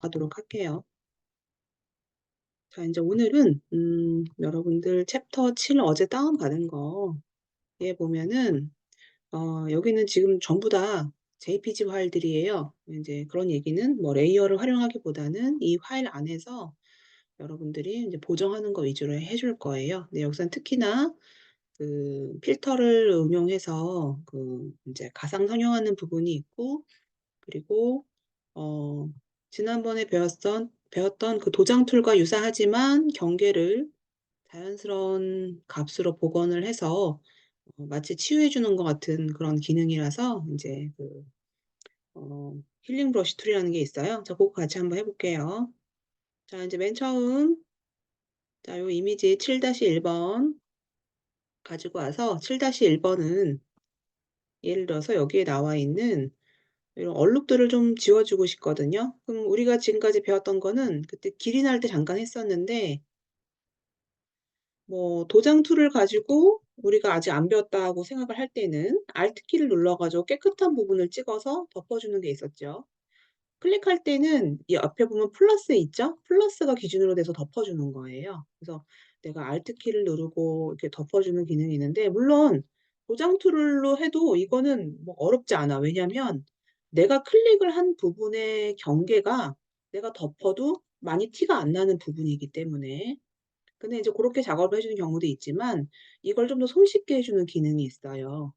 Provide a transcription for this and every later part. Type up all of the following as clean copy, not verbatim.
하도록 할게요. 자, 이제 오늘은 여러분들 챕터 7 어제 다운받은 거에 보면은 여기는 지금 전부 다 JPG 파일들이에요. 이제 그런 얘기는 뭐 레이어를 활용하기보다는 이 파일 안에서 여러분들이 이제 보정하는 거 위주로 해줄 거예요. 근데 여기서는 특히나 그 필터를 응용해서 그 인제 가상 성형하는 부분이 있고, 그리고 어 지난번에 배웠던 그 도장 툴과 유사하지만 경계를 자연스러운 값으로 복원을 해서 마치 치유해 주는 것 같은 그런 기능이라서 인제 그 힐링 브러쉬 툴이라는 게 있어요. 자, 고거 같이 한번 해 볼게요. 자, 인제 맨 처음, 자, 요 이미지 7-1 번 가지고 와서 7-1 번은 예를 들어서 여기에 나와 있는 이런 얼룩들을 좀 지워 주고 싶거든요. 그럼 우리가 지금까지 배웠던 거는 그때 길이 날 때 잠깐 했었는데, 뭐 도장 툴을 가지고 우리가 아직 안 배웠다고 생각을 할 때는 Alt 키를 눌러 가지고 깨끗한 부분을 찍어서 덮어 주는 게 있었죠. 클릭할 때는 이 앞에 보면 플러스 있죠? 플러스가 기준으로 돼서 덮어 주는 거예요. 그래서 내가 Alt 키를 누르고 이렇게 덮어 주는 기능이 있는데, 물론 도장 툴로 해도 이거는 뭐 어렵지 않아. 왜냐면 내가 클릭을 한 부분의 경계가 내가 덮어도 많이 티가 안 나는 부분이기 때문에. 근데 이제 고렇게 작업을 해 주는 경우도 있지만 이걸 좀 더 손쉽게 해 주는 기능이 있어요.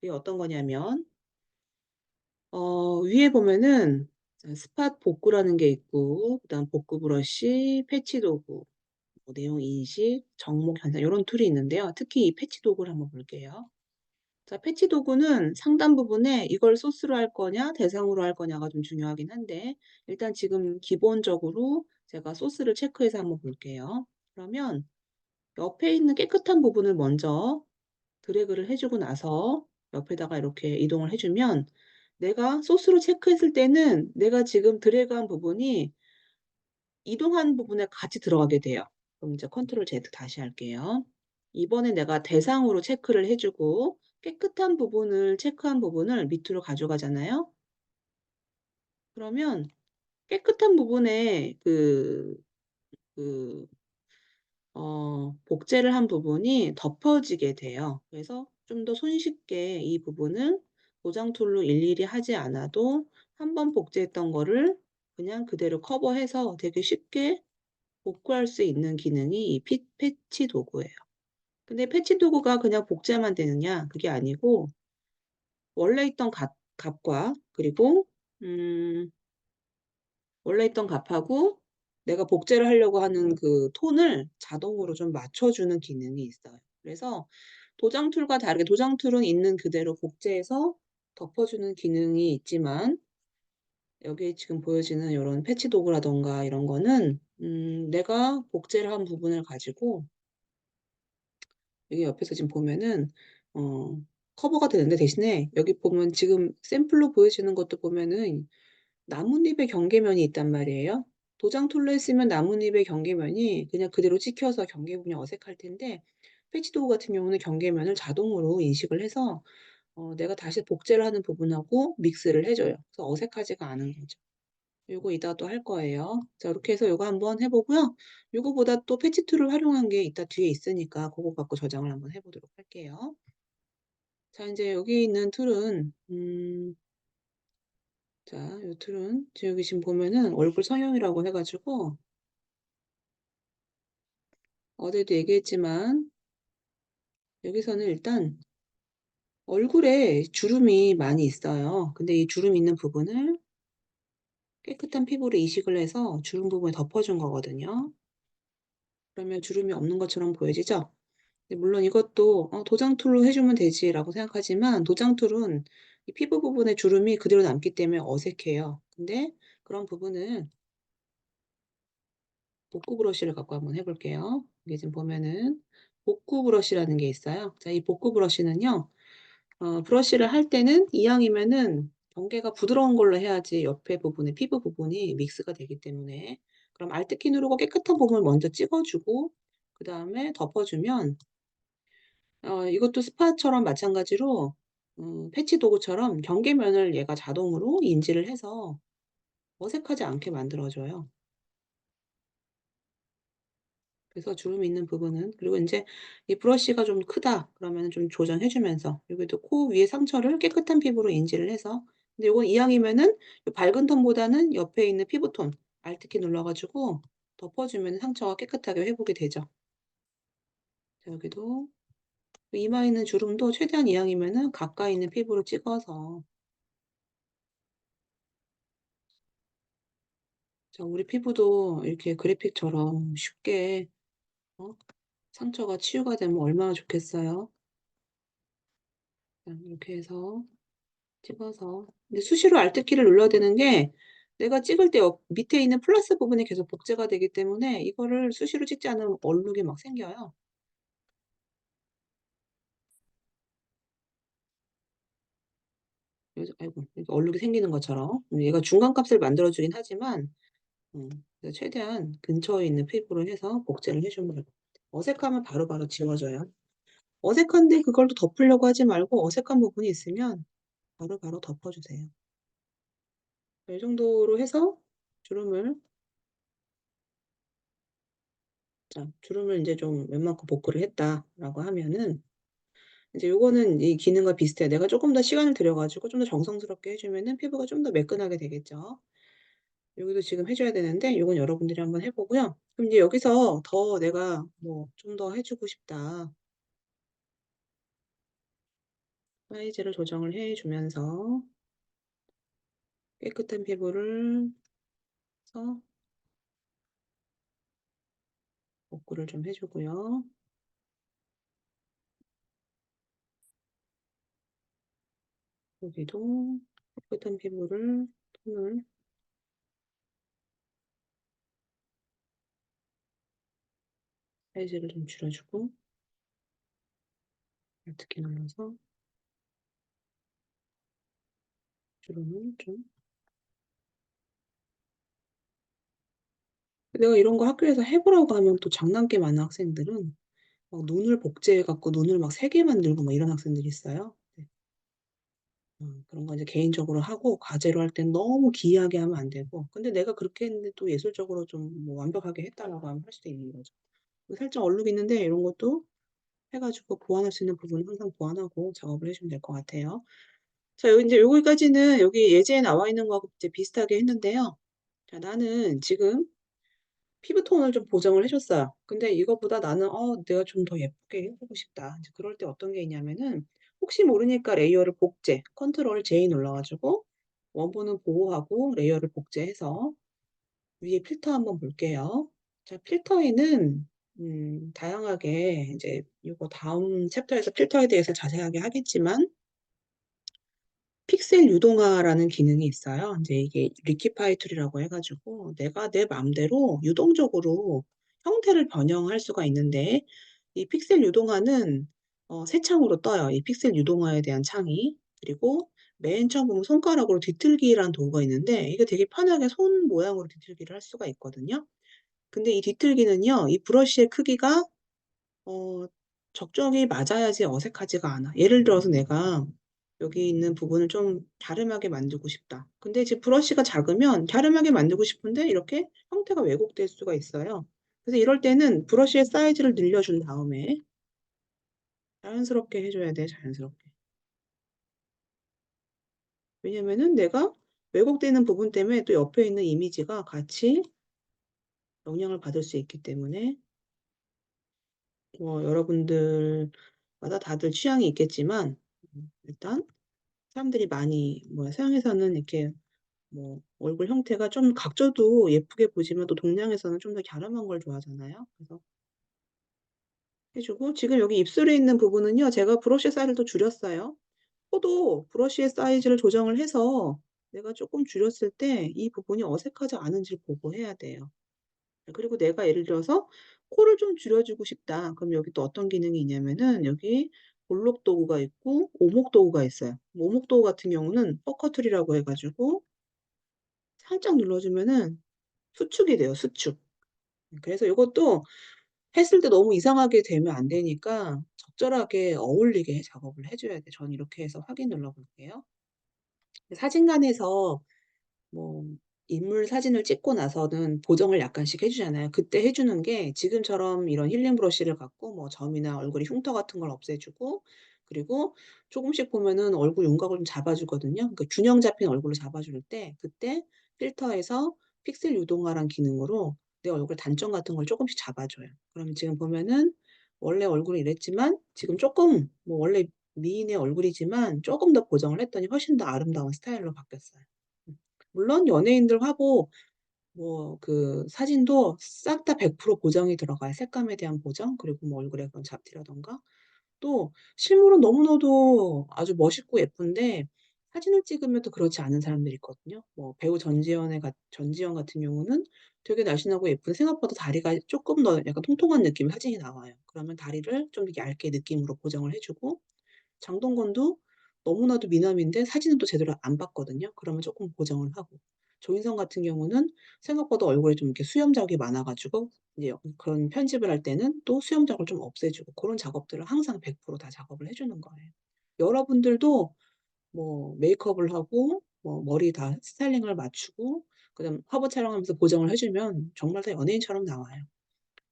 그게 어떤 거냐면 위에 보면은 자, 스팟 복구라는 게 있고, 그다음 복구 브러쉬, 패치 도구, 뭐 내용 인식, 정목 현상 요런 툴이 있는데요. 특히 이 패치 도구를 한번 볼게요. 자, 패치 도구는 상단 부분에 이걸 소스로 할 거냐 대상으로 할 거냐가 좀 중요하긴 한데, 일단 지금 기본적으로 제가 소스를 체크해서 한번 볼게요. 그러면 옆에 있는 깨끗한 부분을 먼저 드래그를 해 주고 나서 옆에다가 이렇게 이동을 해 주면, 내가 소스로 체크했을 때는 내가 지금 드래그한 부분이 이동한 부분에 같이 들어가게 돼요. 그럼 이제 컨트롤 Z 다시 할게요. 이번에 내가 대상으로 체크를 해 주고 깨끗한 부분을 체크한 부분을 밑으로 가져가잖아요. 그러면 깨끗한 부분에 그 복제를 한 부분이 덮어지게 돼요. 그래서 좀 더 손쉽게 이 부분을 도장 툴로 일일이 하지 않아도 한 번 복제했던 거를 그냥 그대로 커버해서 되게 쉽게 복구할 수 있는 기능이 이 패치 도구예요. 근데 패치 도구가 그냥 복제만 되느냐? 그게 아니고 원래 있던 값과, 그리고 음 원래 있던 값하고 내가 복제를 하려고 하는 그 톤을 자동으로 좀 맞춰 주는 기능이 있어요. 그래서 도장 툴과 다르게 도장 툴은 있는 그대로 복제해서 덮어 주는 기능이 있지만, 여기 지금 보여지는 요런 패치 도구라든가 이런 거는 내가 복제를 한 부분을 가지고 여기 옆에서 지금 보면은 어 커버가 되는데, 대신에 여기 보면 지금 샘플로 보여지는 것도 보면은 나뭇잎의 경계면이 있단 말이에요. 도장 툴로 했으면 나뭇잎의 경계면이 그냥 그대로 찍혀서 경계 부분이 어색할 텐데, 패치 도구 같은 경우는 경계면을 자동으로 인식을 해서 내가 다시 복제를 하는 부분하고 믹스를 해 줘요. 그래서 어색하지가 않은 거죠. 요거 이따 또 할 거예요. 자, 이렇게 해서 요거 한번 해 보고요. 요거보다 또 패치 툴을 활용한 게 이따 뒤에 있으니까 고거 갖고 저장을 한번 해 보도록 할게요. 자, 인제 여기 있는 툴은 자, 요 툴은 여기 지금 보면은 얼굴 성형이라고 해 가지고 어제도 얘기했지만 여기서는 일단 얼굴에 주름이 많이 있어요. 근데 이 주름 있는 부분을 깨끗한 피부로 이식을 해서 주름 부분에 덮어 준 거거든요. 그러면 주름이 없는 것처럼 보여지죠? 근데 물론 이것도 '도장 툴로 해 주면 되지.'라고 생각하지만, 도장 툴은 이 피부 부분에 주름이 그대로 남기 때문에 어색해요. 근데 그런 부분을 복구 브러쉬를 갖고 한번 해 볼게요. 이게 지금 보면은 복구 브러쉬라는 게 있어요. 자, 이 복구 브러쉬는요, 브러쉬를 할 때는 이왕이면은 경계가 부드러운 걸로 해야지 옆에 부분에 피부 부분이 믹스가 되기 때문에, 그럼 Alt 키 누르고 깨끗한 부분을 먼저 찍어 주고 그다음에 덮어 주면, 이것도 스팟처럼 마찬가지로 패치 도구처럼 경계면을 얘가 자동으로 인지를 해서 어색하지 않게 만들어 줘요. 그래서 주름 있는 부분은 그리고 인제 이 브러쉬가 좀 크다 그러면은 좀 조정해 주면서 여기도 코 위에 상처를 깨끗한 피부로 인지를 해서 근데 요건 이왕이면은 요 밝은 톤보다는 옆에 있는 피부톤 Alt키 눌러 가지고 덮어 주면은 상처가 깨끗하게 회복이 되죠. 자 여기도 이마에 있는 주름도 최대한 이왕이면은 가까이 있는 피부로 찍어서 자 우리 피부도 이렇게 그래픽처럼 쉽게 어 상처가 치유가 되면 얼마나 좋겠어요. 이렇게 해서 찍어서 근데 수시로 Alt 키를 눌러야 되는 게 내가 찍을 때 밑에 있는 플러스 부분이 계속 복제가 되기 때문에 이거를 수시로 찍지 않으면 얼룩이 막 생겨요. 그래서 아이고 이렇게 얼룩이 생기는 것처럼 얘가 중간값을 만들어 주긴 하지만 그래서 최대한 근처에 있는 피부로 해서 복제를 해 주면 될 것 같아요. 어색하면 바로바로 지워져요. 어색한데 그걸 또 덮으려고 하지 말고 어색한 부분이 있으면 바로바로 덮어 주세요. 이 정도로 해서 주름을 자 주름을 인제 좀 웬만큼 복구를 했다라고 하면은 이제 요거는 이 기능과 비슷해요. 내가 쪼끔 더 시간을 들여 가지고 좀 더 정성스럽게 해 주면은 피부가 좀 더 매끈하게 되겠죠. 여기도 지금 해 줘야 되는데 요건 여러분들이 한번 해 보고요. 그럼 이제 여기서 더 내가 뭐 좀 더 해 주고 싶다. 사이즈를 조정을 해 주면서 깨끗한 피부를 해서 복구를 좀 해 주고요. 여기도 깨끗한 피부를 톤을 사이즈를 좀 줄여 주고 알트키 눌러서 주름을 좀 내가 이런 거 학교에서 해 보라고 하면 또 장난기 많은 학생들은 막 눈을 복제해 갖고 눈을 막 3개 만들고 막 이런 학생들이 있어요. 네. 그런 거 이제 개인적으로 하고 과제로 할 땐 너무 기이하게 하면 안 되고 근데 내가 그렇게 했는데 또 예술적으로 좀 뭐 완벽하게 했다라고 하면 할 수도 있는 거죠. 살짝 얼룩 있는데 이런 것도 해 가지고 보완할 수 있는 부분은 항상 보완하고 작업을 해 주면 될 것 같아요. 자 요 인제 요기까지는 여기 예제에 나와 있는 거하고 이제 비슷하게 했는데요. 자 나는 지금 피부톤을 좀 보정을 해 줬어요. 근데 이것보다 나는 '내가 좀 더 예쁘게 해 보고 싶다.' 이제 그럴 때 어떤 게 있냐면은 혹시 모르니까 레이어를 복제 컨트롤 J 눌러 가지고 원본은 보호하고 레이어를 복제해서 위에 필터 한번 볼게요. 자 필터에는 다양하게 이제 요거 다음 챕터에서 필터에 대해서 자세하게 하겠지만 픽셀 유동화라는 기능이 있어요. 인제 이게 리키파이 툴이라고 해 가지고 내가 내 맘대로 유동적으로 형태를 변형할 수가 있는데 이 픽셀 유동화는 새 창으로 떠요, 이 픽셀 유동화에 대한 창이. 그리고 맨 처음 보면 손가락으로 뒤틀기라는 도구가 있는데 이게 되게 편하게 손 모양으로 뒤틀기를 할 수가 있거든요. 근데 이 뒤틀기는요, 이 브러쉬의 크기가 어 적정히 맞아야지 어색하지가 않아. 예를 들어서 내가 여기 있는 부분을 좀 갸름하게 만들고 싶다. 근데 지금 브러쉬가 작으면 갸름하게 만들고 싶은데 이렇게 형태가 왜곡될 수가 있어요. 그래서 이럴 때는 브러쉬의 사이즈를 늘려준 다음에 자연스럽게 해 줘야 돼, 자연스럽게. 왜냐면은 내가 왜곡되는 부분 때문에 또 옆에 있는 이미지가 같이 영향을 받을 수 있기 때문에 여러분들마다 다들 취향이 있겠지만 일단 사람들이 많이 서양에서는 이렇게 얼굴 형태가 좀 각져도 예쁘게 보지만 또 동양에서는 좀 더 갸름한 걸 좋아하잖아요. 그래서 해 주고 지금 여기 입술에 있는 부분은요, 제가 브러쉬 사이즈를 더 줄였어요. 코도 브러쉬의 사이즈를 조정을 해서 내가 쪼끔 줄였을 때 이 부분이 어색하지 않은지를 보고 해야 돼요. 그리고 내가 예를 들어서 '코를 좀 줄여 주고 싶다.' 그럼 여기 또 어떤 기능이 있냐면은 여기 볼록 도구가 있고 오목 도구가 있어요. 오목 도구 같은 경우는 퍼커 툴이라고 해 가지고 살짝 눌러 주면은 수축이 돼요, 수축. 그래서 요것도 했을 때 너무 이상하게 되면 안 되니까 적절하게 어울리게 작업을 해 줘야 돼요. 저는 이렇게 해서 확인 눌러 볼게요. 사진관에서 뭐 인물 사진을 찍고 나서는 보정을 약간씩 해 주잖아요. 그때 해 주는 게 지금처럼 이런 힐링 브러쉬를 갖고 뭐 점이나 얼굴에 흉터 같은 걸 없애 주고, 그리고 조금씩 보면은 얼굴 윤곽을 좀 잡아 주거든요. 그 균형 잡힌 얼굴을 잡아 줄 때 그때 필터에서 픽셀 유동화란 기능으로 내 얼굴 단점 같은 걸 쪼끔씩 잡아 줘요. 그러면 지금 보면은 원래 얼굴이 이랬지만 지금 쪼끔 뭐 원래 미인의 얼굴이지만 쪼금 더 보정을 했더니 훨씬 더 아름다운 스타일로 바뀌었어요. 음. 물론 연예인들 화보 뭐 그 사진도 싹 다 100% 보정이 들어가요. 색감에 대한 보정, 그리고 뭐 얼굴에 그런 잡티라든가. 또 실물은 너무나도 아주 멋있고 예쁜데 사진을 찍으면 또 그렇지 않은 사람들이 있거든요. 뭐 배우 전지현 같은 경우는 되게 날씬하고 예쁜데 생각보다 다리가 쪼끔 더 약간 통통한 느낌의 사진이 나와요. 그러면 다리를 좀 얇게 느낌으로 보정을 해 주고, 장동건도 너무나도 미남인데 사진은 또 제대로 안 봤거든요. 그러면 쪼끔 보정을 하고, 조인성 같은 경우는 생각보다 얼굴에 좀 이렇게 수염 자국이 많아 가지고 이제 그런 편집을 할 때는 또 수염 자국을 좀 없애 주고, 고런 작업들을 항상 100% 다 작업을 해 주는 거예요. 여러분들도 뭐 메이크업을 하고 뭐 머리 다 스타일링을 맞추고 그다음 화보 촬영하면서 보정을 해 주면 정말 다 연예인처럼 나와요.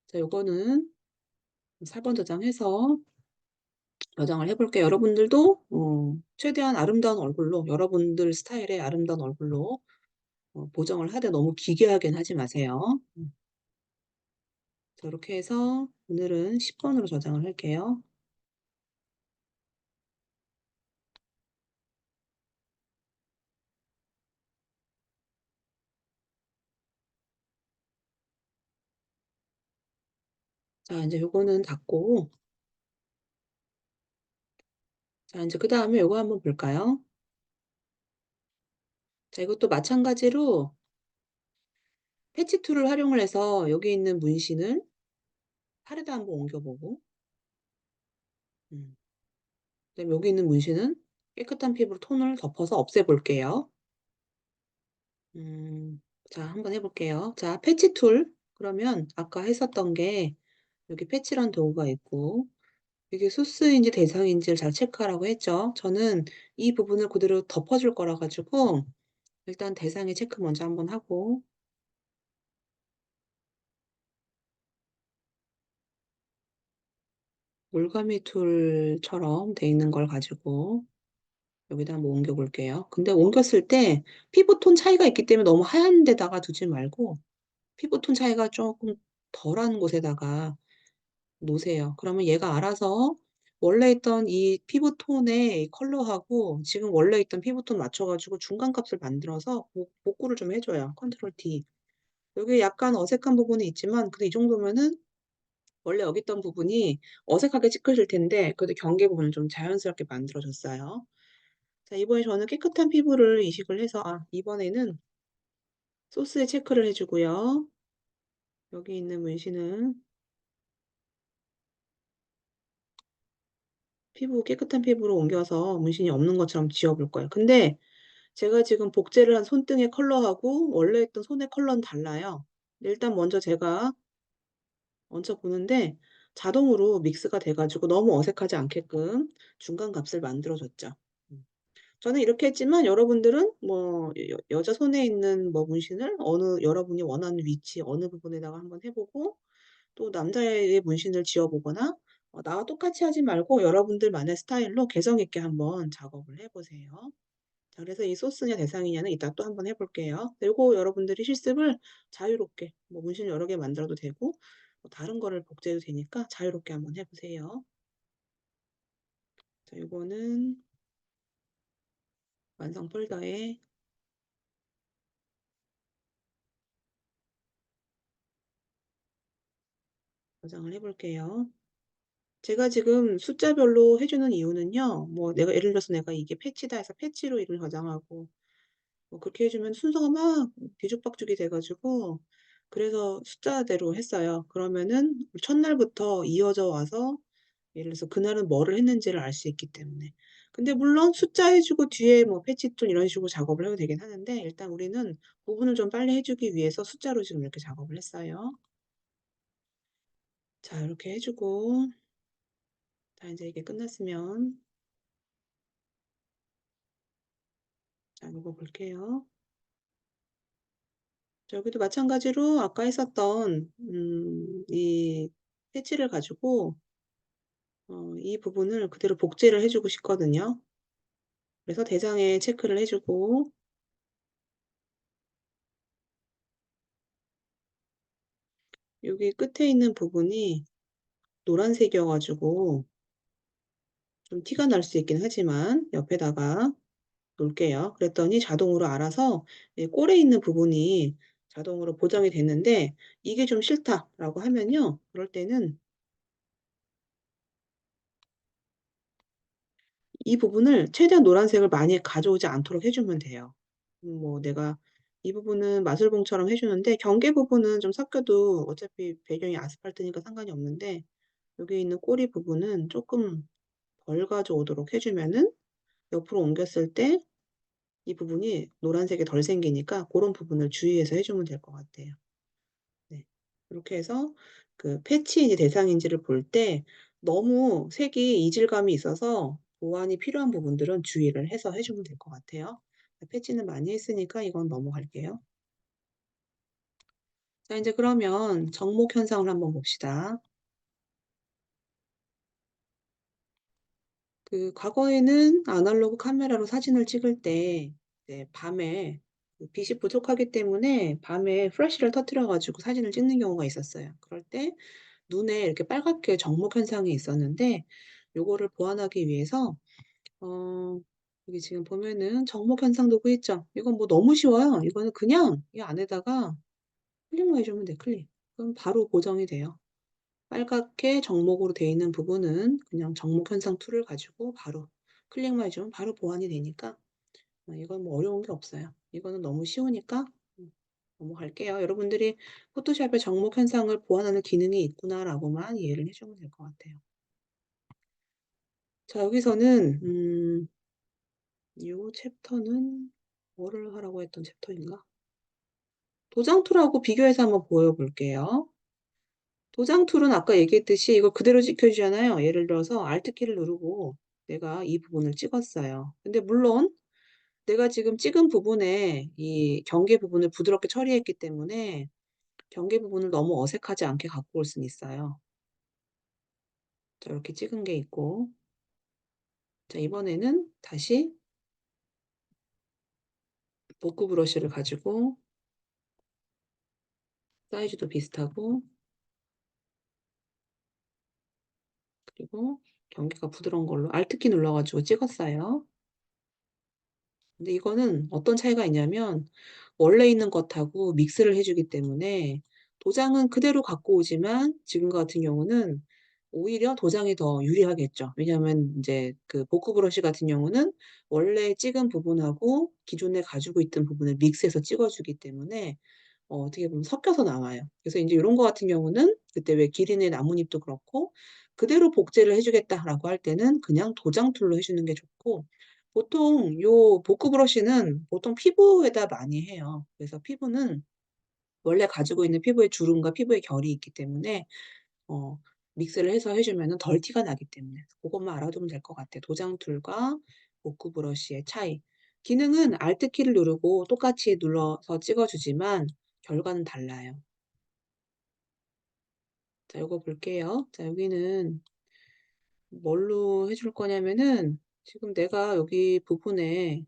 자, 요거는 4번 저장해서 저장을 해 볼게요. 여러분들도 최대한 아름다운 얼굴로, 여러분들 스타일의 아름다운 얼굴로 보정을 하되 너무 기괴하게는 하지 마세요. 자, 이렇게 해서 오늘은 10 번으로 저장을 할게요. 자, 인제 요거는 닫고, 자 인제 그다음에 요거 한번 볼까요? 자, 이것도 마찬가지로 패치 툴을 활용을 해서 여기 있는 문신을 팔에다 한번 옮겨 보고, 음 그다음에 여기 있는 문신은 깨끗한 피부로 톤을 덮어서 없애 볼게요. 음 자, 한번 해 볼게요. 자, 패치 툴. 그러면 아까 했었던 게 여기 패치라는 도구가 있고, 이게 소스인지 대상인지를 잘 체크하라고 했죠. 저는 이 부분을 그대로 덮어 줄 거라 가지고 일단 대상의 체크 먼저 한번 하고, 올가미 툴처럼 돼 있는 걸 가지고 여기다 한번 옮겨 볼게요. 근데 옮겼을 때 피부톤 차이가 있기 때문에 너무 하얀 데다가 두지 말고 피부톤 차이가 쪼끔 덜한 곳에다가 놓으세요. 그러면 얘가 알아서 원래 있던 이 피부톤의 컬러하고 지금 원래 있던 피부톤 맞춰 가지고 중간값을 만들어서 복구를 좀 해 줘요. 컨트롤 D. 여기 약간 어색한 부분이 있지만 근데 이 정도면은 원래 여기 있던 부분이 어색하게 찌그러질 텐데 그래도 경계 부분을 좀 자연스럽게 만들어 줬어요. 자, 이번에 저는 깨끗한 피부를 이식을 해서, 이번에는 소스에 체크를 해 주고요. 여기 있는 문신은 깨끗한 피부로 옮겨서 문신이 없는 것처럼 지워 볼 거예요. 근데 제가 지금 복제를 한 손등의 컬러하고 원래 있던 손의 컬러는 달라요. 일단 먼저 제가 얹어 보는데 자동으로 믹스가 돼 가지고 너무 어색하지 않게끔 중간 값을 만들어 줬죠. 음. 저는 이렇게 했지만 여러분들은 뭐 여자 손에 있는 뭐 문신을 여러분이 원하는 위치 어느 부분에다가 한번 해 보고, 또 남자의 문신을 지어 보거나 나와 똑같이 하지 말고 여러분들만의 스타일로 개성 있게 한번 작업을 해 보세요. 자, 그래서 이 소스냐 대상이냐는 이따 또 한번 해 볼게요. 요거 여러분들이 실습을 자유롭게 뭐 문신을 여러 개 만들어도 되고 뭐 다른 거를 복제해도 되니까 자유롭게 한번 해 보세요. 자, 요거는 완성 폴더에 저장을 해 볼게요. 제가 지금 숫자별로 해 주는 이유는요. 뭐 내가 예를 들어서 내가 이게 패치다 해서 패치로 이걸 저장하고 뭐 그렇게 해 주면 순서가 막 뒤죽박죽이 돼 가지고, 그래서 숫자대로 했어요. 그러면은 첫날부터 이어져 와서 예를 들어서 그날은 뭐를 했는지를 알 수 있기 때문에. 근데 물론 숫자 해 주고 뒤에 뭐 패치톤 이런 식으로 작업을 해도 되긴 하는데 일단 우리는 구분을 좀 빨리 해 주기 위해서 숫자로 지금 이렇게 작업을 했어요. 자, 이렇게 해 주고, 자 인제 이게 끝났으면, 자 요거 볼게요. 여기도 마찬가지로 아까 했었던 이 패치를 가지고 이 부분을 그대로 복제를 해 주고 싶거든요. 그래서 대상에 체크를 해 주고 여기 끝에 있는 부분이 노란색이어 가지고 좀 티가 날 수 있긴 하지만 옆에다가 놓을게요. 그랬더니 자동으로 알아서 이 꼴에 있는 부분이 자동으로 보정이 됐는데 "이게 좀 싫다."라고 하면요. 그럴 때는 이 부분을 최대한 노란색을 많이 가져오지 않도록 해 주면 돼요. 뭐 내가 이 부분은 마술봉처럼 해 주는데 경계 부분은 좀 섞여도 어차피 배경이 아스팔트니까 상관이 없는데 여기 있는 꼬리 부분은 쪼끔 덜 가져오도록 해 주면은 옆으로 옮겼을 때 이 부분이 노란색이 덜 생기니까 고런 부분을 주의해서 해 주면 될 것 같아요. 네. 그렇게 해서 그 패치인지 대상인지를 볼 때 너무 색이 이질감이 있어서 보완이 필요한 부분들은 주의를 해서 해 주면 될 것 같아요. 패치는 많이 했으니까 이건 넘어갈게요. 자 인제 그러면 정목 현상을 한번 봅시다. 그 과거에는 아날로그 카메라로 사진을 찍을 때 이제 밤에 그 빛이 부족하기 때문에 밤에 플래시를 터뜨려 가지고 사진을 찍는 경우가 있었어요. 그럴 때 눈에 이렇게 빨갛게 정목 현상이 있었는데 요거를 보완하기 위해서 어 여기 지금 보면은 정목 현상 도구 있죠? 이건 뭐 너무 쉬워요. 이거는 그냥 이 안에다가 클릭만 해 주면 돼요, 클릭. 그럼 바로 고정이 돼요. 빨갛게 정목으로 되어 있는 부분은 그냥 정목 현상 툴을 가지고 바로 클릭만 해 주면 바로 보완이 되니까 이건 뭐 어려운 게 없어요. 이거는 너무 쉬우니까 넘어갈게요. 여러분들이 '포토샵에 정목 현상을 보완하는 기능이 있구나.'라고만 이해를 해 주면 될 것 같아요. 자 여기서는 요 챕터는 뭐를 하라고 했던 챕터인가? 도장 툴하고 비교해서 한번 보여 볼게요. 도장 툴은 아까 얘기했듯이 이걸 그대로 찍혀 주잖아요. 예를 들어서 Alt 키를 누르고 내가 이 부분을 찍었어요. 근데 물론 내가 지금 찍은 부분에 이 경계 부분을 부드럽게 처리했기 때문에 경계 부분을 너무 어색하지 않게 갖고 올 수는 있어요. 자 이렇게 찍은 게 있고 자 이번에는 다시 볶구 브러쉬를 가지고 사이즈도 비슷하고 그리고 경계가 부드러운 걸로 Alt 키 눌러 가지고 찍었어요. 근데 이거는 어떤 차이가 있냐면 원래 있는 것하고 믹스를 해 주기 때문에 도장은 그대로 갖고 오지만 지금과 같은 경우는 오히려 도장이 더 유리하겠죠. 왜냐하면 인제 그 볶구 브러쉬 같은 경우는 원래 찍은 부분하고 기존에 가지고 있던 부분을 믹스해서 찍어 주기 때문에 어떻게 보면 섞여서 나와요. 그래서 인제 요런 거 같은 경우는 그때 왜 기린의 나뭇잎도 그렇고 '그대로 복제를 해 주겠다.'라고 할 때는 그냥 도장 툴로 해 주는 게 좋고 보통 요 볶구 브러쉬는 보통 피부에다 많이 해요. 그래서 피부는 원래 가지고 있는 피부의 주름과 피부의 결이 있기 때문에 어 믹스를 해서 해 주면은 덜 티가 나기 때문에 고것만 알아두면 될 것 같아요. 도장 툴과 볶구 브러쉬의 차이. 기능은 Alt 키를 누르고 똑같이 눌러서 찍어 주지만 결과는 달라요. 자 요거 볼게요. 자 여기는 뭘로 해줄 거냐면은 지금 내가 여기 부분에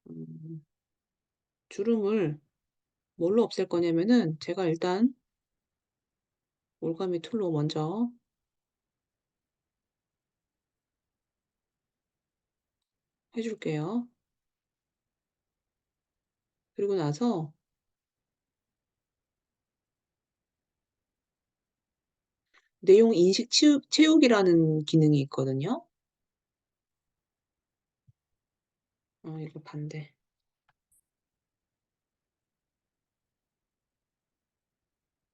음 주름을 뭘로 없앨 거냐면은 제가 일단 올가미 툴로 먼저 해 줄게요. 그리고 나서 내용 인식 채우기라는 기능이 있거든요. 이거 반대.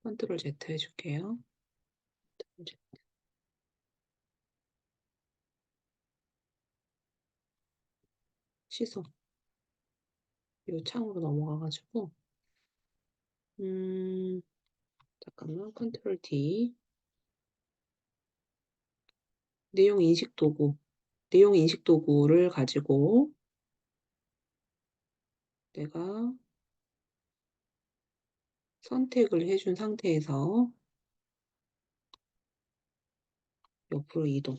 컨트롤 Z 해 줄게요. 컨트롤 Z. 취소. 요 창으로 넘어가 가지고 음 잠깐만 컨트롤 D. 내용 인식 도구. 내용 인식 도구를 가지고 내가 선택을 해준 상태에서 옆으로 이동.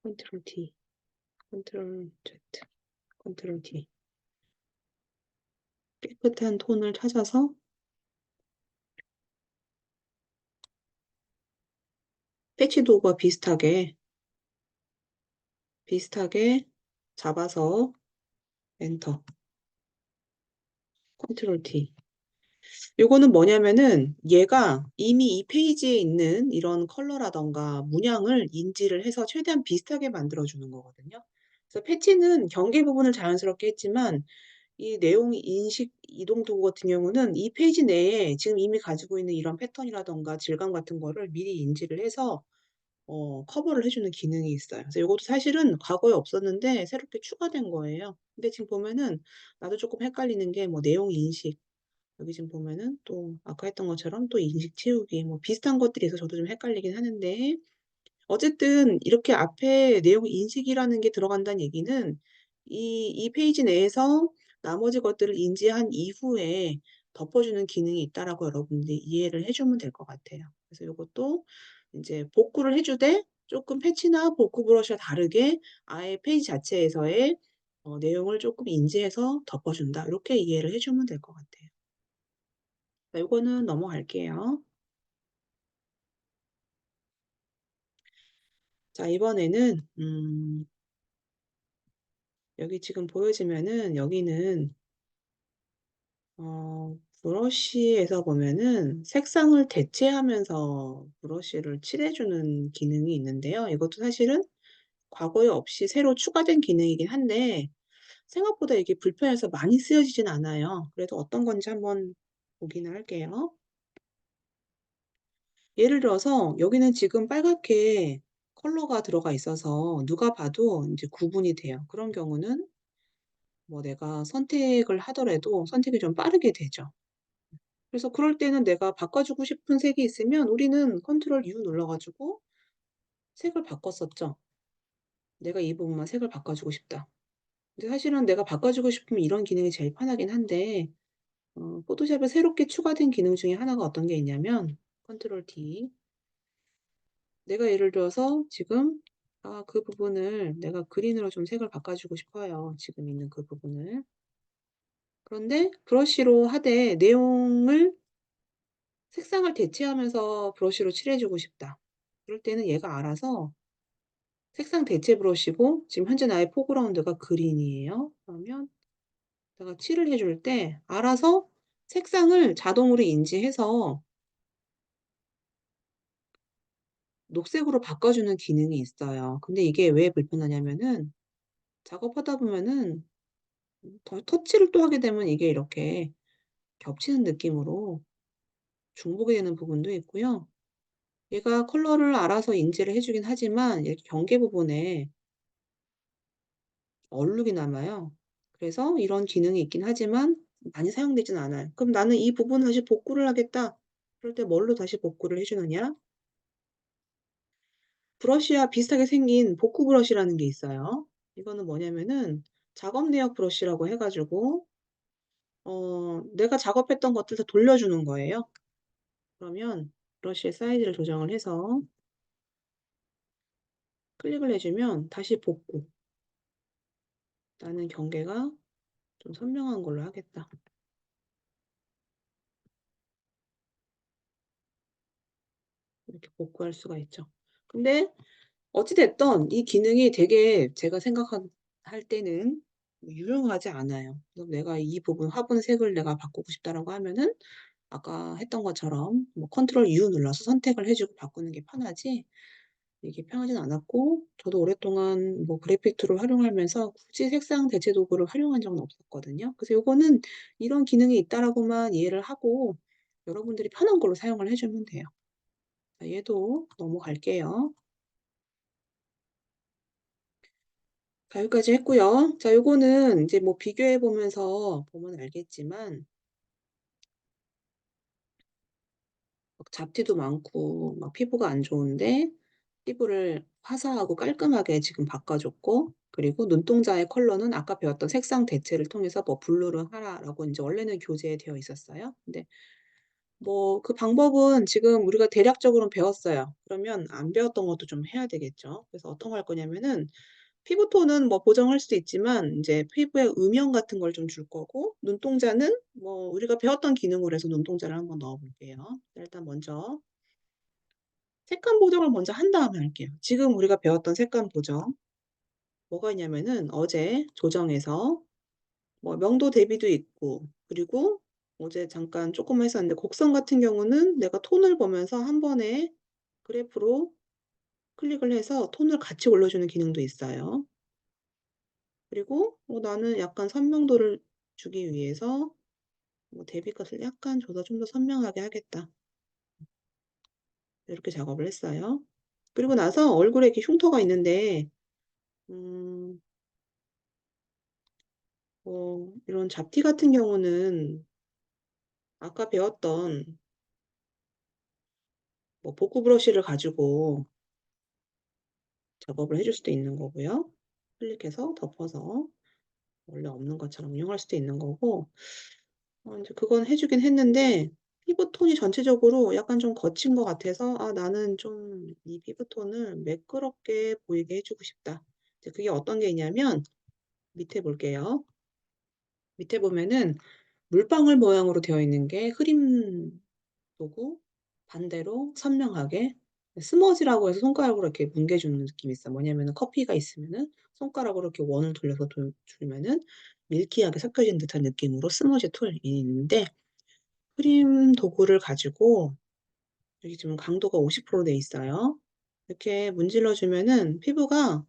컨트롤 T, 컨트롤 Z, 컨트롤 T. 깨끗한 톤을 찾아서 패치 도구와 비슷하게 잡아서 엔터, 컨트롤 T. 요거는 뭐냐면은 얘가 이미 이 페이지에 있는 이런 컬러라든가 문양을 인지를 해서 최대한 비슷하게 만들어 주는 거거든요. 그래서 패치는 경계 부분을 자연스럽게 했지만 이 내용 인식 이동 도구 같은 경우는 이 페이지 내에 지금 이미 가지고 있는 이런 패턴이라든가 질감 같은 거를 미리 인지를 해서 커버를 해 주는 기능이 있어요. 그래서 요것도 사실은 과거에 없었는데 새롭게 추가된 거예요. 근데 지금 보면은 나도 쪼끔 헷갈리는 게 뭐 내용 인식, 여기 지금 보면은 또 아까 했던 것처럼 또 인식 채우기 뭐 비슷한 것들이 있어서 저도 좀 헷갈리긴 하는데, 어쨌든 이렇게 앞에 내용 인식이라는 게 들어간다는 얘기는 이 페이지 내에서 나머지 것들을 인지한 이후에 덮어주는 기능이 있다라고 여러분들이 이해를 해 주면 될 것 같아요. 그래서 요것도 인제 복구를 해 주되 쪼끔 패치나 복구 브러쉬와 다르게 아예 페이지 자체에서의 내용을 쪼끔 인지해서 덮어준다. 요렇게 이해를 해 주면 될 것 같아요. 자, 요거는 넘어갈게요. 자, 이번에는 여기 지금 보여지면은 여기는 브러쉬에서 보면은 색상을 대체하면서 브러쉬를 칠해 주는 기능이 있는데요. 이것도 사실은 과거에 없이 새로 추가된 기능이긴 한데 생각보다 이게 불편해서 많이 쓰여지진 않아요. 그래도 어떤 건지 한번 보기는 할게요. 예를 들어서 여기는 지금 빨갛게 컬러가 들어가 있어서 누가 봐도 인제 구분이 돼요. 그런 경우는 뭐 내가 선택을 하더라도 선택이 좀 빠르게 되죠. 그래서 그럴 때는 내가 바꿔주고 싶은 색이 있으면 우리는 컨트롤 U 눌러 가지고 색을 바꿨었죠. '내가 이 부분만 색을 바꿔주고 싶다.' 근데 사실은 내가 바꿔주고 싶으면 이런 기능이 제일 편하긴 한데 포토샵에 새롭게 추가된 기능 중에 하나가 어떤 게 있냐면 컨트롤 D. 내가 예를 들어서 지금 그 부분을 내가 그린으로 좀 색을 바꿔주고 싶어요, 지금 있는 그 부분을. 그런데 브러쉬로 하되 내용을 색상을 대체하면서 브러쉬로 칠해 주고 싶다. 그럴 때는 얘가 알아서 색상 대체 브러쉬고 지금 현재 나의 포그라운드가 그린이에요. 그러면 내가 칠을 해줄 때 알아서 색상을 자동으로 인지해서 녹색으로 바꿔주는 기능이 있어요. 근데 이게 왜 불편하냐면은 작업하다 보면은 더 터치를 또 하게 되면 이게 이렇게 겹치는 느낌으로 중복이 되는 부분도 있고요. 얘가 컬러를 알아서 인지를 해 주긴 하지만 이렇게 경계 부분에 얼룩이 남아요. 그래서 이런 기능이 있긴 하지만 많이 사용되진 않아요. 그럼 '나는 이 부분을 다시 복구를 하겠다.' 그럴 때 뭘로 다시 복구를 해 주느냐? 브러쉬와 비슷하게 생긴 복구 브러쉬라는 게 있어요. 이거는 뭐냐면은 작업 내역 브러쉬라고 해 가지고 내가 작업했던 것들 다 돌려주는 거예요. 그러면 브러쉬의 사이즈를 조정을 해서 클릭을 해 주면 다시 복구. '나는 경계가 좀 선명한 걸로 하겠다.' 이렇게 복구할 수가 있죠. 근데 어찌 됐든 이 기능이 되게 제가 생각한 할 때는 유용하지 않아요. 그래서 내가 이 부분 화분 색을 내가 바꾸고 싶다라고 하면은 아까 했던 것처럼 뭐 컨트롤 U 눌러서 선택을 해 주고 바꾸는 게 편하지, 이게 편하진 않았고 저도 오랫동안 뭐 그래픽 툴을 활용하면서 굳이 색상 대체 도구를 활용한 적은 없었거든요. 그래서 요거는 이런 기능이 있다라고만 이해를 하고 여러분들이 편한 걸로 사용을 해 주면 돼요. 자, 얘도 넘어갈게요. 자, 여기까지 했고요. 자, 요거는 인제 뭐 비교해 보면서 보면 알겠지만 막 잡티도 많고 막 피부가 안 좋은데 피부를 화사하고 깔끔하게 지금 바꿔 줬고, 그리고 눈동자의 컬러는 아까 배웠던 색상 대체를 통해서 뭐 "블루를 하라."라고 인제 원래는 교재에 되어 있었어요. 근데 뭐 그 방법은 지금 우리가 대략적으로는 배웠어요. 그러면 안 배웠던 것도 좀 해야 되겠죠. 그래서 어떤 걸 할 거냐면은, 피부톤은 뭐 보정할 수도 있지만 인제 피부에 음영 같은 걸 좀 줄 거고, 눈동자는 뭐 우리가 배웠던 기능으로 해서 눈동자를 한번 넣어 볼게요. 일단 먼저 색감 보정을 먼저 한 다음에 할게요. 지금 우리가 배웠던 색감 보정 뭐가 있냐면은, 어제 조정에서 뭐 명도 대비도 있고, 그리고 어제 잠깐 쪼끔 했었는데, 곡선 같은 경우는 내가 톤을 보면서 한 번에 그래프로 클릭을 해서 톤을 같이 올려주는 기능도 있어요. 그리고 나는 약간 선명도를 주기 위해서 뭐 대비값을 약간 줘서 좀 더 선명하게 하겠다. 이렇게 작업을 했어요. 그리고 나서 얼굴에 이렇게 흉터가 있는데, 음 이런 잡티 같은 경우는 아까 배웠던 뭐 볶구 브러쉬를 가지고 작업을 해줄 수도 있는 거고요. 클릭해서 덮어서 원래 없는 것처럼 이용할 수도 있는 거고, 인제 그건 해 주긴 했는데, 피부톤이 전체적으로 약간 좀 거친 것 같아서 '아 나는 좀 이 피부톤을 매끄럽게 보이게 해 주고 싶다.' 이제 그게 어떤 게 있냐면, 밑에 볼게요. 밑에 보면은 물방울 모양으로 되어 있는 게 흐림 도구, 반대로 선명하게 스머지라고 해서 손가락으로 이렇게 뭉개 주는 느낌이 있어요. 뭐냐면은, 커피가 있으면은 손가락으로 이렇게 원을 돌려서 주면은 밀키하게 섞여진 듯한 느낌으로 스머지 툴이 있는데, 크림 도구를 가지고 여기 지금 강도가 50% 돼 있어요. 이렇게 문질러 주면은 피부가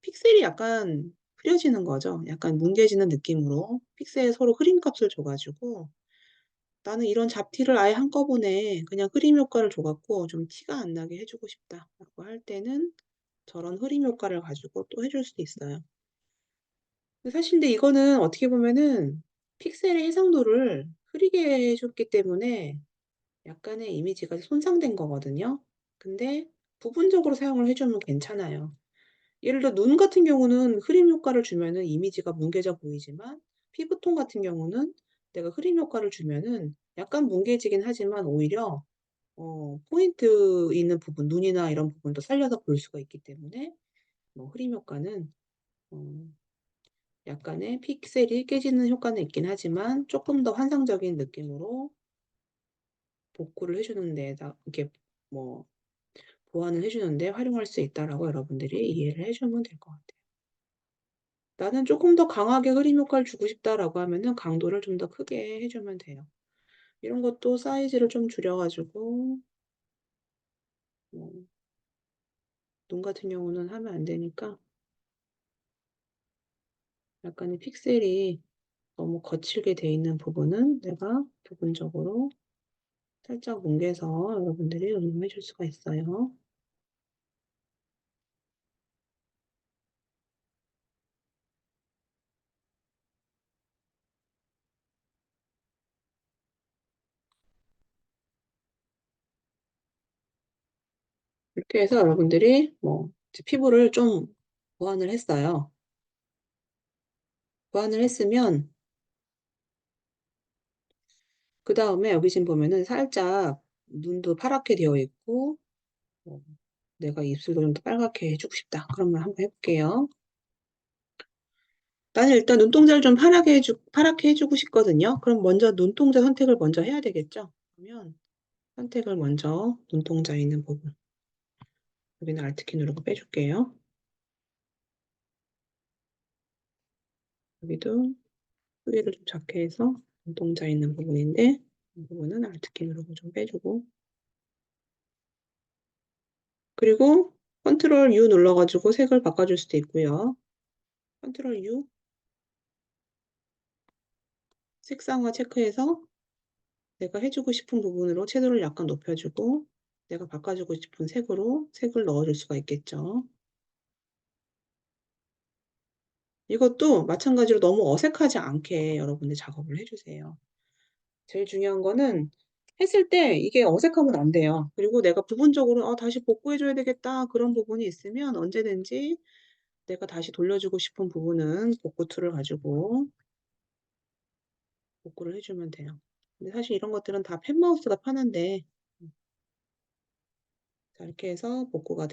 픽셀이 약간 흐려지는 거죠. 약간 뭉개지는 느낌으로 픽셀에 서로 흐림값을 줘 가지고, '나는 이런 잡티를 아예 한꺼번에 그냥 흐림 효과를 줘 갖고 좀 티가 안 나게 해 주고 싶다.'라고 할 때는 저런 흐림 효과를 가지고 또 해줄 수도 있어요. 근데 이거는 어떻게 보면은 픽셀의 해상도를 흐리게 해 줬기 때문에 약간의 이미지가 손상된 거거든요. 근데 부분적으로 사용을 해 주면 괜찮아요. 예를 들어 눈 같은 경우는 흐림 효과를 주면은 이미지가 뭉개져 보이지만, 피부톤 같은 경우는 내가 흐림 효과를 주면은 약간 뭉개지긴 하지만 오히려 포인트 있는 부분, 눈이나 이런 부분도 살려서 볼 수가 있기 때문에, 뭐 흐림 효과는 어 약간의 픽셀이 깨지는 효과는 있긴 하지만 쪼끔 더 환상적인 느낌으로 복구를 해 주는 데에다 이렇게 뭐 보완을 해 주는 데 활용할 수 있다라고 여러분들이 이해를 해 주면 될 것 같아요. '나는 쪼끔 더 강하게 흐림 효과를 주고 싶다.'라고 하면은 강도를 좀 더 크게 해 주면 돼요. 이런 것도 사이즈를 좀 줄여 가지고, 뭐 눈 같은 경우는 하면 안 되니까 약간의 픽셀이 너무 거칠게 돼 있는 부분은 내가 부분적으로 살짝 뭉개서 여러분들이 응용해 줄 수가 있어요. 이렇게 해서 여러분들이 뭐 이제 피부를 좀 보완을 했어요. 보완을 했으면 그다음에 여기 지금 보면은 살짝 눈도 파랗게 되어 있고, 뭐 '내가 입술도 좀 더 빨갛게 해 주고 싶다.' 그러면 한번 해 볼게요. 나는 일단 눈동자를 좀 파랗게 해 주고 싶거든요. 그럼 먼저 눈동자 선택을 먼저 해야 되겠죠? 그러면 선택을 먼저 눈동자에 있는 부분, 여기는 Alt키 누르고 빼 줄게요. 여기도 크기를 좀 작게 해서 눈동자에 있는 부분인데, 이 부분은 Alt키 누르고 좀 빼 주고, 그리고 컨트롤 U 눌러 가지고 색을 바꿔 줄 수도 있고요. 컨트롤 U, 색상화 체크해서 내가 해 주고 싶은 부분으로 채도를 약간 높여 주고, 내가 바꿔 주고 싶은 색으로 색을 넣어 줄 수가 있겠죠. 이것도 마찬가지로 너무 어색하지 않게 여러분들 작업을 해 주세요. 제일 중요한 거는 했을 때 이게 어색하면 안 돼요. 그리고 내가 부분적으로 '아 다시 복구해 줘야 되겠다.' 그런 부분이 있으면 언제든지 내가 다시 돌려주고 싶은 부분은 복구 툴을 가지고 복구를 해 주면 돼요. 근데 사실 이런 것들은 다 펜마우스가 편한데 자 이렇게 해서 복구가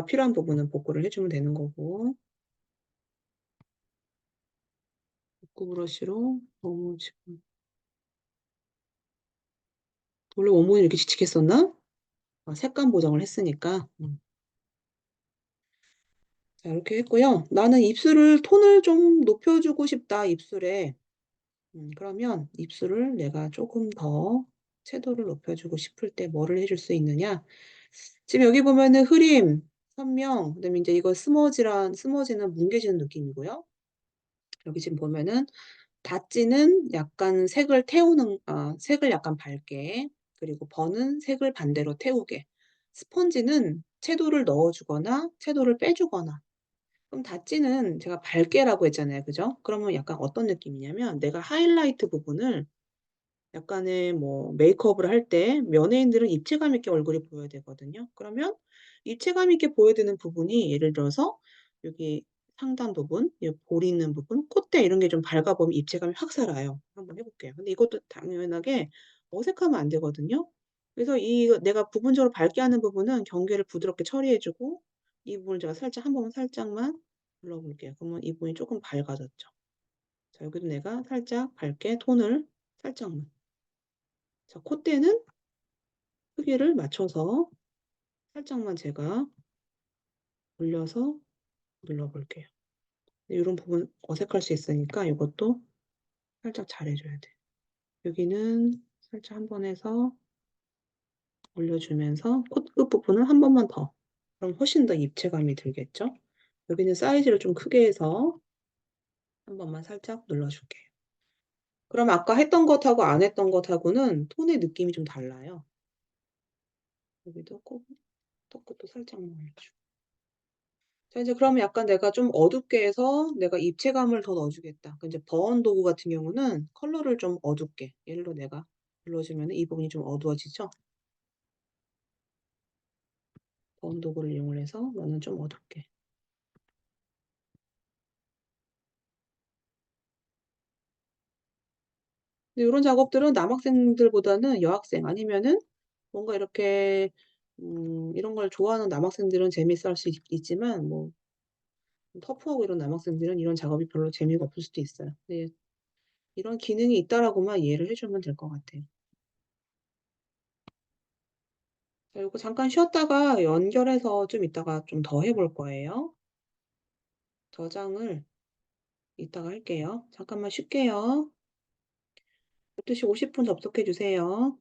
필요한 부분은 복구를 해 주면 되는 거고 복구 브러쉬로 너무 지금 원래 원본이 이렇게 칙칙했었나? 아 색감 보정을 했으니까. 자 이렇게 했고요. '나는 입술을 톤을 좀 높여 주고 싶다 입술에.' 그러면 입술을 내가 쪼금 더 채도를 높여 주고 싶을 때 뭐를 해줄 수 있느냐. 지금 여기 보면은 흐림, 선명 그다음에 인제 이거 스머지는 뭉개지는 느낌이고요. 여기 지금 보면은 닷지는 약간 색을 약간 밝게 그리고 번은 색을 반대로 태우게. 스펀지는 채도를 넣어 주거나 채도를 빼 주거나. 그럼 닷지는 제가 밝게라고 했잖아요. 그죠? 그러면 약간 어떤 느낌이냐면 내가 하이라이트 부분을 약간의 뭐 메이크업을 할 때 연예인들은 입체감 있게 얼굴이 보여야 되거든요. 그러면 입체감 있게 보여야 되는 부분이 예를 들어서 여기 상단 부분, 여기 볼 있는 부분, 콧대 이런 게 좀 밝아 보면 입체감이 확 살아요. 한번 해 볼게요. 근데 이것도 당연하게 어색하면 안 되거든요. 그래서 내가 부분적으로 밝게 하는 부분은 경계를 부드럽게 처리해 주고 이 부분을 제가 살짝 한 번만 살짝만 눌러 볼게요. 그러면 이 부분이 쪼끔 밝아졌죠. 자 여기도 내가 살짝 밝게 톤을 살짝만. 자 콧대는 크기를 맞춰서 살짝만 제가 올려서 눌러 볼게요. 요런 부분 어색할 수 있으니까 요것도 살짝 잘해 줘야 돼요. 여기는 살짝 한 번 해서 올려주면서 콧 끝부분은 한 번만 더. 그럼 훨씬 더 입체감이 들겠죠? 여기는 사이즈를 좀 크게 해서 한 번만 살짝 눌러 줄게요. 그럼 아까 했던 것하고 안 했던 것하고는 톤의 느낌이 좀 달라요. 여기도 턱끝도 살짝만 올려주고. 자 이제 그러면 약간 내가 좀 어둡게 해서 내가 입체감을 더 넣어 주겠다. 그 이제 버언 도구 같은 경우는 컬러를 좀 어둡게 예를 들어 내가 눌러 주면은 이 부분이 좀 어두워지죠? 버언 도구를 이용을 해서 너는 좀 어둡게. 근데 요런 작업들은 남학생들보다는 여학생 아니면은 뭔가 이렇게 이런 걸 좋아하는 남학생들은 재밌어 할 수 있지만 뭐 터프하고 이런 남학생들은 이런 작업이 별로 재미가 없을 수도 있어요. 네. 이런 기능이 있다라고만 이해를 해 주면 될 것 같아요. 자 요거 잠깐 쉬었다가 연결해서 좀 이따가 좀 더 해볼 거예요. 저장을 이따가 할게요. 잠깐만 쉴게요. 12시 50분 접속해 주세요.